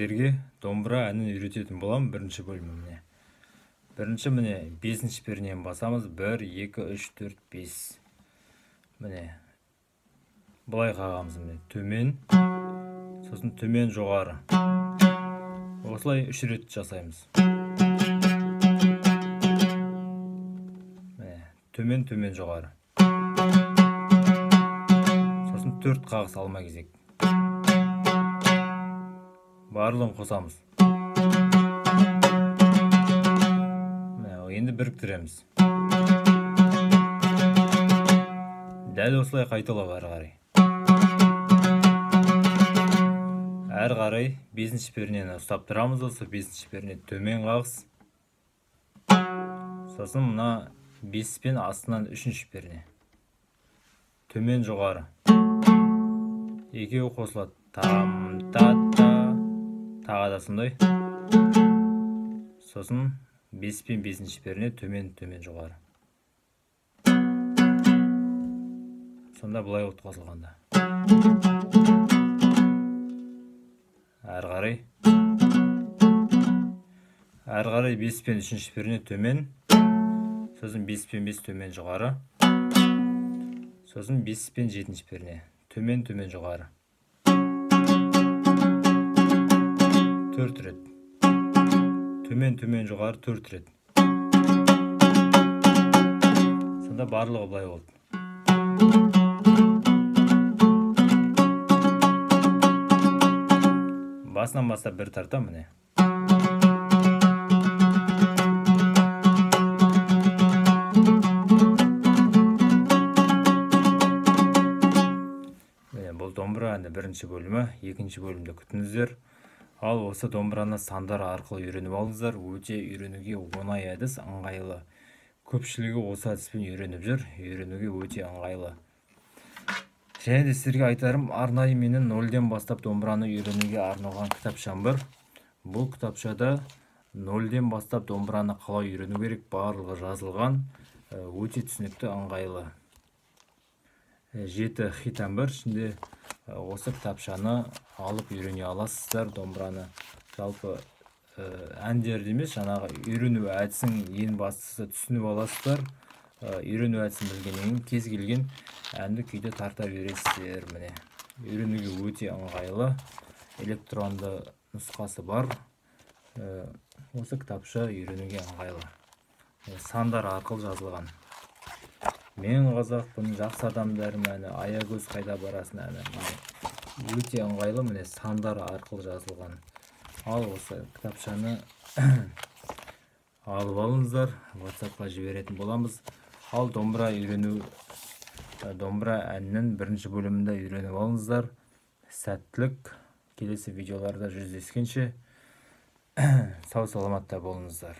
сіздерге домбыра әнін үйрететін боламын. Бірінші бөлімі міне. Бірінші міне 5-ші пернені басамыз. 1, 2, 3, 4, 5. Міне. Бұлай қағамыз міне. Төмен, сосын төмен жоғары. Осылай 3 рет жасаймыз. Міне. Төмен, төмен жоғары. Сосын 4 қағыс алма кезек. Барлығын қосамыз. Енді біріктіреміз. Дәл осылай қайталап әрі қарай. Әрі қарай 5-ші пернені ұстап тұрамыз. Осы 5-ші перне төмен қағыс. Сосын мына 5 пен астынан 3-ші перне. Төмен жоғары. Екеуі қосылады. Там, та, та. Тағы да сондай. Сосын 5 пен 5-ші перне төмен, төмен жоғары. Сонда бұлай от қосылғанда. Әрі қарай. Әрі қарай 5 пен 3-ші перне төмен. Сосын 5 пен 5 төмен жоғары. Сосын 5 пен 7-ші перне төмен, төмен жоғары. 4 рет. Төмен, төмен жоғары 4 рет. Сонда барлығы бұлай болды. Басынан бастап бір тарта міне. Бұл домбыра әні 1-ші бөлімі, 2-ші бөлімде күтіңіздер. Ал осы домбыраны сандар арқылы үйреніп алыңыздар. Өте үйренуге оңай әдіс, ыңғайлы. Көпшілігі осы әдіспен үйреніп жүр. Үйренуге өте ыңғайлы. Және де сіздерге айтарым, арнайы менің 0-ден бастап домбыраны үйренуге арналған кітапшам бар. Бұл кітапшада 0-ден бастап домбыраны қалай үйрену керек барлығы жазылған. Өте түсінікті, ыңғайлы. 7 хитам бар. Ішінде осы кітапшаны алып үйрене аласыздар домбыраны. Жалпы әндерді емес, жаңағы үйрену әдісін ең бастысы түсініп аласыздар. Үйрену әдісін білгеннен кез келген әнді күйді тарта бересіздер міне. Үйренуге өте ыңғайлы. Электронды нұсқасы бар. Осы кітапша үйренуге ыңғайлы. Сандар арқылы жазылған. Мен қазақпын, жақсы адамдарым әні, аягөз қайда барасын әні. Өте ыңғайлы міне сандар арқылы жазылған. Ал осы кітапшаны алып алыңыздар, WhatsApp-қа жіберетін боламыз. Ал домбыра әнінің 1-ші бөлімінде үйреніп алыңыздар. Сәттілік. Келесі видеоларда жүздескенше сау саламатта болыңыздар.